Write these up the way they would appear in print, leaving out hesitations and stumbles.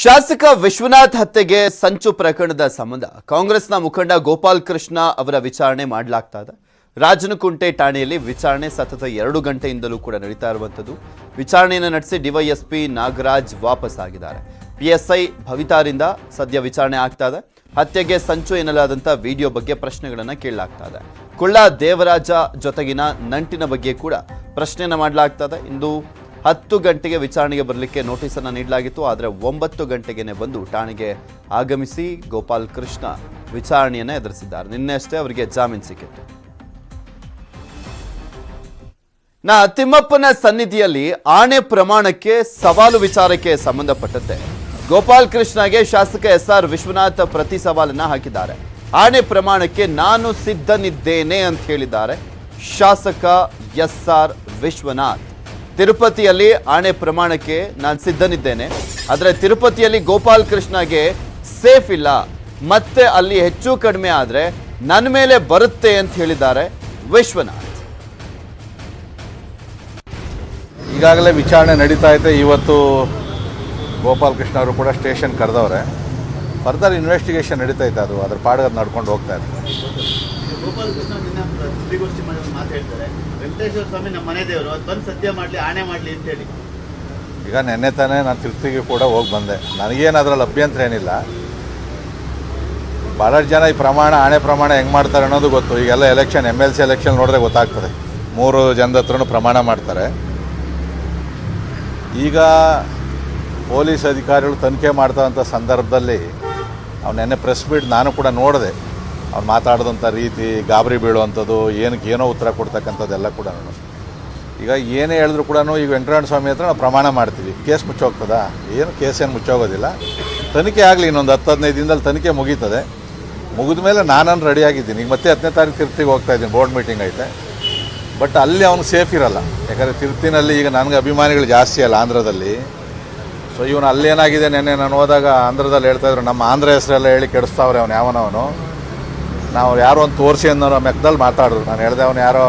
ಶಾಸಕ ವಿಶ್ವನಾಥ್ ಹತ್ಯೆಗೆ ಸಂಚು ಪ್ರಕರಣದ ಸಂಬಂಧ ಕಾಂಗ್ರೆಸ್ನ ಮುಖಂಡ ಗೋಪಾಲ್ ಕೃಷ್ಣ ಅವರ ವಿಚಾರಣೆ ಮಾಡಲಾಗ್ತಾ ಇದೆ. ರಾಜನಕುಂಟೆ ಠಾಣೆಯಲ್ಲಿ ವಿಚಾರಣೆ ಸತತ 2 ಗಂಟೆಯಿಂದಲೂ ಕೂಡ ನಡೀತಾ ಇರುವಂತದ್ದು. ವಿಚಾರಣೆಯನ್ನು ನಡೆಸಿ ಡಿವೈಎಸ್ಪಿ ನಾಗರಾಜ್ ವಾಪಸ್ ಆಗಿದ್ದಾರೆ. ಪಿಎಸ್ಐ ಭವಿತಾರಿಂದ ಸದ್ಯ ವಿಚಾರಣೆ ಆಗ್ತಾ ಇದೆ. ಹತ್ಯೆಗೆ ಸಂಚು ಎನ್ನಲಾದಂಥ ವಿಡಿಯೋ ಬಗ್ಗೆ ಪ್ರಶ್ನೆಗಳನ್ನು ಕೇಳಲಾಗ್ತಾ ಇದೆ. ಕುಳ್ಳ ದೇವರಾಜ ಜೊತೆಗಿನ ನಂಟಿನ ಬಗ್ಗೆ ಕೂಡ ಪ್ರಶ್ನೆಯನ್ನು ಮಾಡಲಾಗ್ತಾ ಇದೆ. ಇಂದು 10 ಗಂಟೆಗೆ ವಿಚಾರಣೆಗೆ ಬರಲಿಕ್ಕೆ ನೋಟಿಸ್ ಅನ್ನು ನೀಡಲಾಗಿತ್ತು. ಆದರೆ 9 ಗಂಟೆಗೆ ಬಂದು ಠಾಣೆಗೆ ಆಗಮಿಸಿ ಗೋಪಾಲ್ ಕೃಷ್ಣ ವಿಚಾರಣೆಯನ್ನು ಎದುರಿಸಿದ್ದಾರೆ. ನಿನ್ನೆ ಅಷ್ಟೇ ಅವರಿಗೆ ಜಾಮೀನು ಸಿಕ್ಕಿತ್ತು. ತಿಮ್ಮಪ್ಪನ ಸನ್ನಿಧಿಯಲ್ಲಿ ಆಣೆ ಪ್ರಮಾಣಕ್ಕೆ ಸವಾಲು ವಿಚಾರಕ್ಕೆ ಸಂಬಂಧಪಟ್ಟಂತೆ ಗೋಪಾಲ್ ಕೃಷ್ಣಗೆ ಶಾಸಕ ಎಸ್ಆರ್ ವಿಶ್ವನಾಥ್ ಪ್ರತಿ ಸವಾಲನ್ನ ಹಾಕಿದ್ದಾರೆ. ಆಣೆ ಪ್ರಮಾಣಕ್ಕೆ ನಾನು ಸಿದ್ಧನಿದ್ದೇನೆ ಅಂತ ಹೇಳಿದ್ದಾರೆ ಶಾಸಕ ಎಸ್ಆರ್ ವಿಶ್ವನಾಥ್. ತಿರುಪತಿಯಲ್ಲಿ ಆಣೆ ಪ್ರಮಾಣಕ್ಕೆ ನಾನು ಸಿದ್ಧನಿದ್ದೇನೆ, ಆದರೆ ತಿರುಪತಿಯಲ್ಲಿ ಗೋಪಾಲ್ ಕೃಷ್ಣಗೆ ಸೇಫ್ ಇಲ್ಲ, ಮತ್ತೆ ಅಲ್ಲಿ ಹೆಚ್ಚು ಕಡಿಮೆ ಆದರೆ ನನ್ನ ಮೇಲೆ ಬರುತ್ತೆ ಅಂತ ಹೇಳಿದ್ದಾರೆ ವಿಶ್ವನಾಥ್. ಈಗಾಗಲೇ ವಿಚಾರಣೆ ನಡೀತಾ ಇದೆ. ಇವತ್ತು ಗೋಪಾಲ್ ಕೃಷ್ಣ ಅವರು ಕೂಡ ಸ್ಟೇಷನ್ ಕರೆದವ್ರೆ. ಫರ್ದರ್ ಇನ್ವೆಸ್ಟಿಗೇಷನ್ ನಡೀತಾ ಇದೆ. ಅದ್ರ ಪಾಡಿಗೆ ನಡ್ಕೊಂಡು ಹೋಗ್ತಾ ಇದೆ. ಗೋಪಾಲ್ ಕೃಷ್ಣ ಸುದ್ದಿಗೋಷ್ಠಿ ಮಾಡಿ ಮಾತು ಹೇಳ್ತಾರೆ, ವೆಂಕಟೇಶ್ವರ ಸ್ವಾಮಿ ನಮ್ಮ ಮನೆ ದೇವರು, ಅದು ಬಂದು ಸತ್ಯ ಮಾಡಲಿ, ಆಣೆ ಮಾಡಲಿ ಅಂತೇಳಿ. ಈಗ ನೆನ್ನೆ ತಾನೇ ನಾನು ತಿರುಪತಿಗೆ ಕೂಡ ಹೋಗಿ ಬಂದೆ. ನನಗೇನು ಅದರಲ್ಲಿ ಅಭ್ಯಂತರ ಏನಿಲ್ಲ. ಭಾಳಷ್ಟು ಜನ ಈ ಆಣೆ ಪ್ರಮಾಣ ಹೆಂಗೆ ಮಾಡ್ತಾರೆ ಅನ್ನೋದು ಗೊತ್ತು. ಈಗೆಲ್ಲ ಎಲೆಕ್ಷನ್ MLC ಎಲೆಕ್ಷನ್ ನೋಡಿದ್ರೆ ಗೊತ್ತಾಗ್ತದೆ. 3 ಜನದ ಹತ್ರನೂ ಪ್ರಮಾಣ ಮಾಡ್ತಾರೆ. ಈಗ ಪೊಲೀಸ್ ಅಧಿಕಾರಿಗಳು ತನಿಖೆ ಮಾಡ್ತಾರಂಥ ಸಂದರ್ಭದಲ್ಲಿ ನೆನ್ನೆ ಪ್ರೆಸ್ ಮೀಟ್ ನಾನು ಕೂಡ ನೋಡಿದೆ. ಅವ್ನು ಮಾತಾಡಿದಂಥ ರೀತಿ, ಗಾಬರಿ ಬೀಳುವಂಥದ್ದು, ಏನೋ ಉತ್ತರ ಕೊಡ್ತಕ್ಕಂಥದ್ದೆಲ್ಲ ಕೂಡ ಈಗ ಏನೇ ಹೇಳಿದ್ರು ಕೂಡ ಈಗ ವೆಂಕಟರಮಣ ಸ್ವಾಮಿ ಹತ್ರ ನಾವು ಪ್ರಮಾಣ ಮಾಡ್ತೀವಿ. ಕೇಸ್ ಮುಚ್ಚೋಗ್ತದಾ? ಕೇಸೇನು ಮುಚ್ಚೋಗೋದಿಲ್ಲ. ತನಿಖೆ ಆಗಲಿ, ಇನ್ನೊಂದು 10-15 ದಿನದಲ್ಲಿ ತನಿಖೆ ಮುಗೀತದೆ. ಮುಗಿದ ಮೇಲೆ ನಾನು ರೆಡಿಯಾಗಿದ್ದೀನಿ. ಈಗ ಮತ್ತೆ 10ನೇ ತಾರೀಕು ತಿರುಪ್ತಿಗೆ ಹೋಗ್ತಾಯಿದ್ದೀನಿ. ಬೋರ್ಡ್ ಮೀಟಿಂಗ್ ಐತೆ. ಬಟ್ ಅಲ್ಲಿ ಅವ್ನು ಸೇಫ್ ಇರಲ್ಲ. ಯಾಕಂದರೆ ತಿರುಪ್ತಿನಲ್ಲಿ ಈಗ ನನಗೆ ಅಭಿಮಾನಿಗಳು ಜಾಸ್ತಿ ಅಲ್ಲ ಆಂಧ್ರದಲ್ಲಿ. ಸೊ ಇವನು ಅಲ್ಲೇನಾಗಿದೆ, ನೆನ್ನೆ ನಾನು ಹೋದಾಗ ಆಂಧ್ರದಲ್ಲಿ ಹೇಳ್ತಾಯಿದ್ರು, ನಮ್ಮ ಆಂಧ್ರ ಹೆಸರೆಲ್ಲ ಹೇಳಿ ಕೆಡಿಸ್ತಾವ್ರೆ ಅವನು ಯಾವನವನು. ನಾವು ಯಾರೋ ಒಂದು ತೋರಿಸಿ ಅನ್ನೋ ಮೆಕ್ಕದಲ್ಲಿ ಮಾತಾಡಿದ್ರು. ನಾನು ಹೇಳಿದೆ ಅವನು ಯಾರೋ.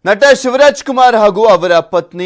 ನಟ ಶಿವರಾಜ್ ಕುಮಾರ್ ಹಾಗೂ ಅವರ ಪತ್ನಿ